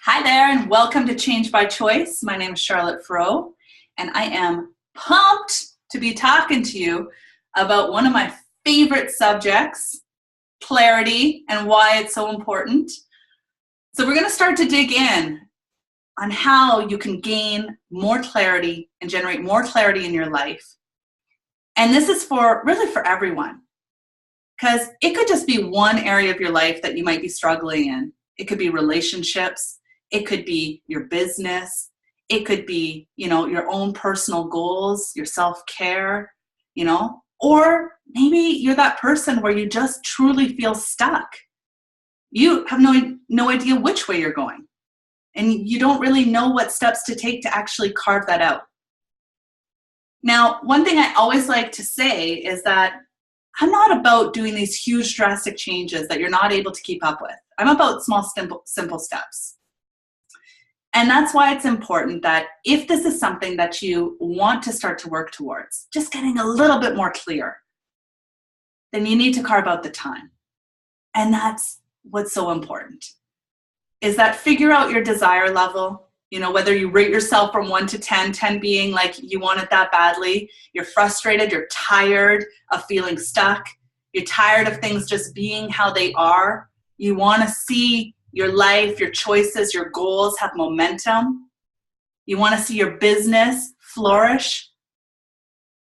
Hi there, and welcome to Change by Choice. My name is Charlotte Froh, and I am pumped to be talking to you about one of my favorite subjects, clarity, and why it's so important. So we're going to start to dig in on how you can gain more clarity and generate more clarity in your life. And this is really for everyone, because it could just be one area of your life that you might be struggling in. It could be relationships. It could be your business. It could be, your own personal goals, your self-care, or maybe you're that person where you just truly feel stuck. You have no idea which way you're going, and you don't really know what steps to take to actually carve that out. Now, one thing I always like to say is that I'm not about doing these huge drastic changes that you're not able to keep up with. I'm about small, simple steps. And that's why it's important that if this is something that you want to start to work towards, just getting a little bit more clear, then you need to carve out the time. And that's what's so important, is that figure out your desire level, whether you rate yourself from 1 to 10, 10 being like you want it that badly, you're frustrated, you're tired of feeling stuck, you're tired of things just being how they are, you want to see your life, your choices, your goals have momentum. You want to see your business flourish.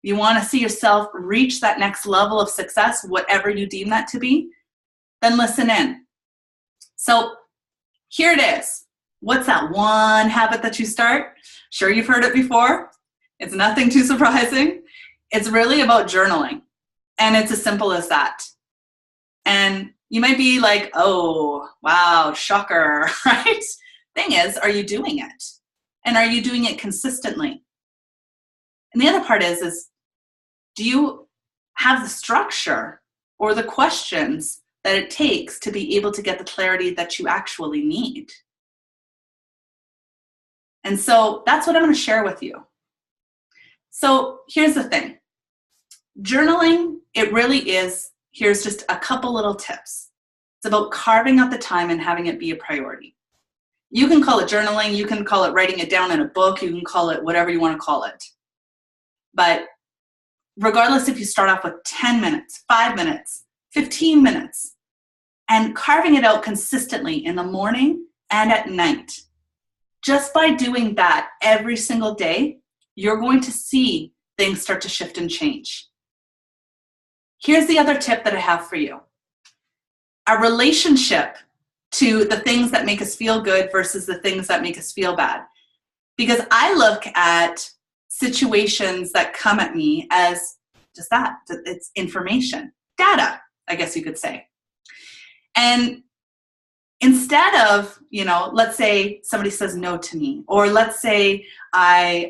You want to see yourself reach that next level of success, whatever you deem that to be. Then listen in. So here it is. What's that one habit that you start? Sure, you've heard it before. It's nothing too surprising. It's really about journaling. And it's as simple as that. And you might be like, oh, wow, shocker, right? Thing is, are you doing it? And are you doing it consistently? And the other part is do you have the structure or the questions that it takes to be able to get the clarity that you actually need? And so that's what I'm going to share with you. So here's the thing. Journaling, it really is. Here's just a couple little tips. It's about carving out the time and having it be a priority. You can call it journaling. You can call it writing it down in a book. You can call it whatever you want to call it. But regardless if you start off with 10 minutes, 5 minutes, 15 minutes, and carving it out consistently in the morning and at night, just by doing that every single day, you're going to see things start to shift and change. Here's the other tip that I have for you. Our relationship to the things that make us feel good versus the things that make us feel bad. Because I look at situations that come at me as just that. It's information, data, I guess you could say. And instead of, let's say somebody says no to me, or let's say I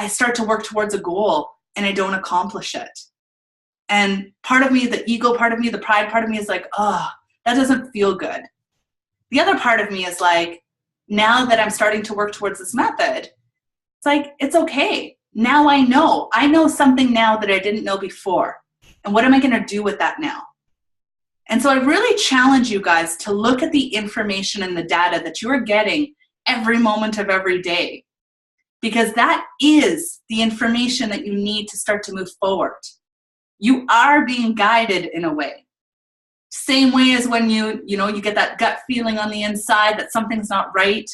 start to work towards a goal and I don't accomplish it. And part of me, the ego part of me, the pride part of me is like, oh, that doesn't feel good. The other part of me is like, now that I'm starting to work towards this method, it's like, it's okay. Now I know something now that I didn't know before. And what am I going to do with that now? And so I really challenge you guys to look at the information and the data that you are getting every moment of every day, because that is the information that you need to start to move forward. You are being guided in a way. Same way as when you get that gut feeling on the inside that something's not right.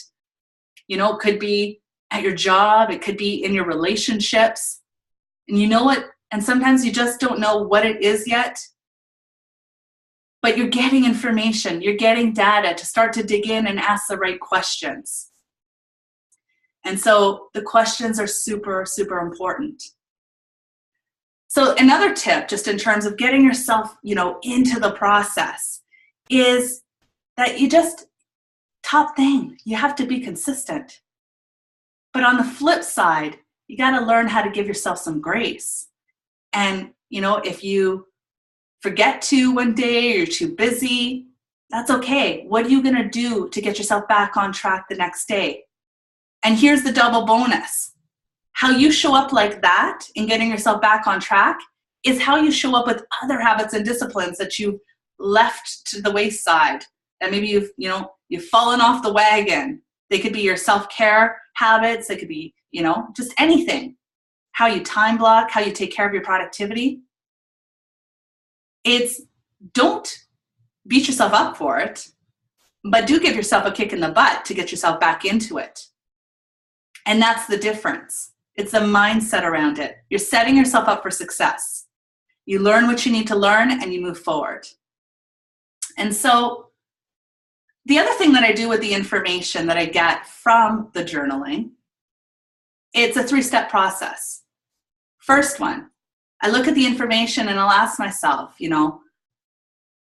It could be at your job. It could be in your relationships. And you know what? And sometimes you just don't know what it is yet. But you're getting information. You're getting data to start to dig in and ask the right questions. And so the questions are super, super important. So another tip, just in terms of getting yourself, into the process, is that top thing, you have to be consistent. But on the flip side, you got to learn how to give yourself some grace. And, if you forget to one day or you're too busy, that's okay. What are you going to do to get yourself back on track the next day? And here's the double bonus. How you show up like that in getting yourself back on track is how you show up with other habits and disciplines that you've left to the wayside and maybe you've fallen off the wagon. They could be your self-care habits. They could be, just anything. How you time block, how you take care of your productivity. Don't beat yourself up for it, but do give yourself a kick in the butt to get yourself back into it. And that's the difference. It's the mindset around it. You're setting yourself up for success. You learn what you need to learn and you move forward. And so the other thing that I do with the information that I get from the journaling, it's a 3-step process. First one, I look at the information and I'll ask myself,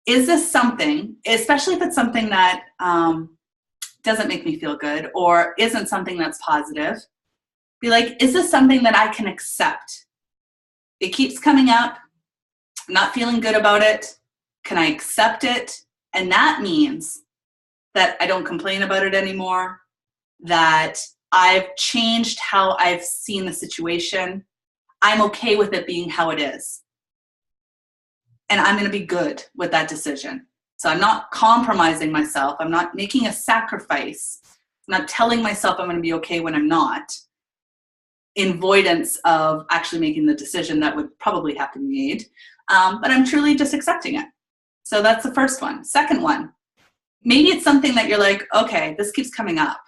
is this something, especially if it's something that doesn't make me feel good or isn't something that's positive, be like, is this something that I can accept? It keeps coming up. I'm not feeling good about it. Can I accept it? And that means that I don't complain about it anymore, that I've changed how I've seen the situation. I'm okay with it being how it is. And I'm going to be good with that decision. So I'm not compromising myself. I'm not making a sacrifice. I'm not telling myself I'm going to be okay when I'm not, in avoidance of actually making the decision that would probably have to be made. But I'm truly just accepting it. So that's the first one. Second one, maybe it's something that you're like, okay, this keeps coming up.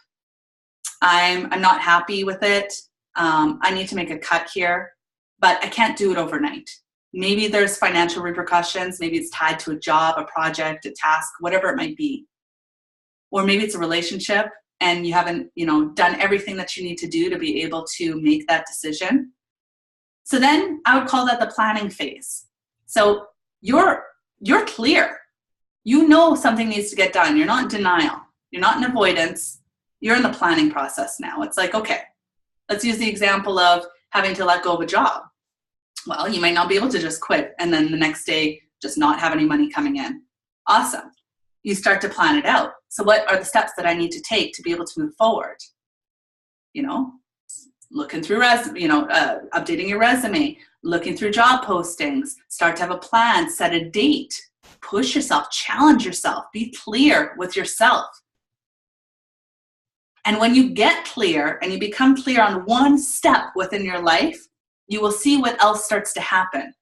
I'm not happy with it. I need to make a cut here, but I can't do it overnight. Maybe there's financial repercussions. Maybe it's tied to a job, a project, a task, whatever it might be. Or maybe it's a relationship and you haven't, done everything that you need to do to be able to make that decision. So then I would call that the planning phase. So you're clear. You know something needs to get done. You're not in denial. You're not in avoidance. You're in the planning process now. It's like, okay, let's use the example of having to let go of a job. Well, you might not be able to just quit and then the next day just not have any money coming in. Awesome. You start to plan it out. So what are the steps that I need to take to be able to move forward? Looking through updating your resume, looking through job postings, start to have a plan, set a date, push yourself, challenge yourself, be clear with yourself. And when you get clear and you become clear on one step within your life, you will see what else starts to happen.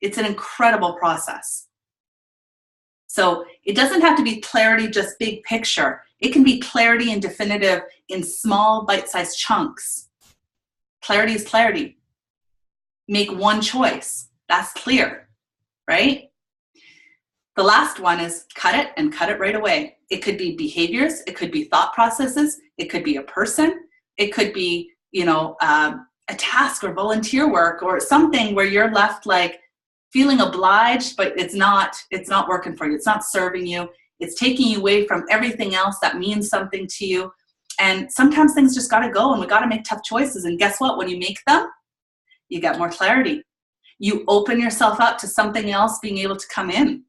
It's an incredible process. So it doesn't have to be clarity, just big picture. It can be clarity and definitive in small bite-sized chunks. Clarity is clarity. Make one choice. That's clear, right? The last one is cut it and cut it right away. It could be behaviors. It could be thought processes. It could be a person. It could be, a task or volunteer work or something where you're left like feeling obliged, but it's not working for you. It's not serving you. It's taking you away from everything else that means something to you. And sometimes things just got to go and we got to make tough choices. And guess what? When you make them, you get more clarity. You open yourself up to something else being able to come in.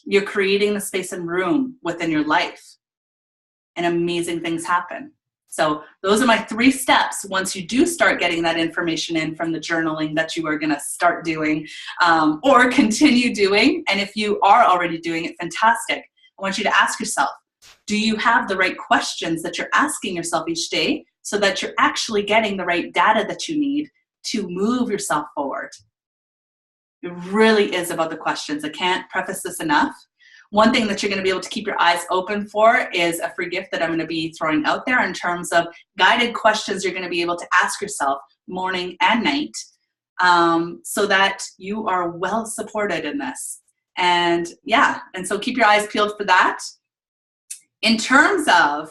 You're creating the space and room within your life and amazing things happen. So those are my 3 steps once you do start getting that information in from the journaling that you are going to start doing or continue doing. And if you are already doing it, fantastic. I want you to ask yourself, do you have the right questions that you're asking yourself each day so that you're actually getting the right data that you need to move yourself forward? It really is about the questions. I can't preface this enough. One thing that you're going to be able to keep your eyes open for is a free gift that I'm going to be throwing out there in terms of guided questions you're going to be able to ask yourself morning and night so that you are well supported in this. And so keep your eyes peeled for that. In terms of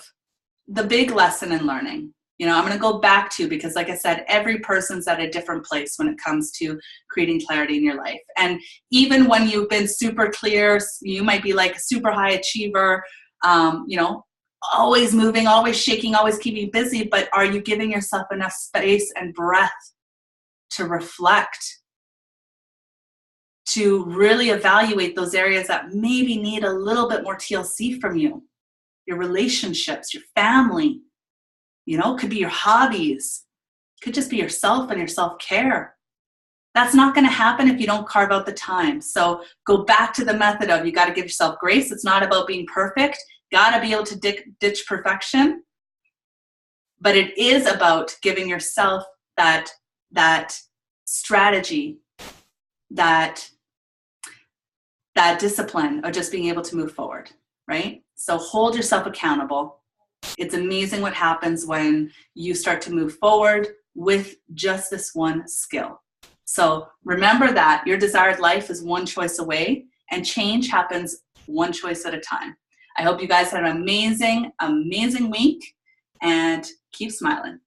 the big lesson in learning, I'm going to go back to, because like I said, every person's at a different place when it comes to creating clarity in your life. And even when you've been super clear, you might be like a super high achiever, always moving, always shaking, always keeping busy, but are you giving yourself enough space and breath to reflect, to really evaluate those areas that maybe need a little bit more TLC from you? Your relationships, your family, could be your hobbies, could just be yourself and your self-care. That's not going to happen if you don't carve out the time. So go back to the method of, you got to give yourself grace. It's not about being perfect. Got to be able to ditch perfection. But it is about giving yourself that strategy, that discipline of just being able to move forward, right? So hold yourself accountable. It's amazing what happens when you start to move forward with just this one skill. So remember that your desired life is one choice away, and change happens one choice at a time. I hope you guys had an amazing, amazing week, and keep smiling.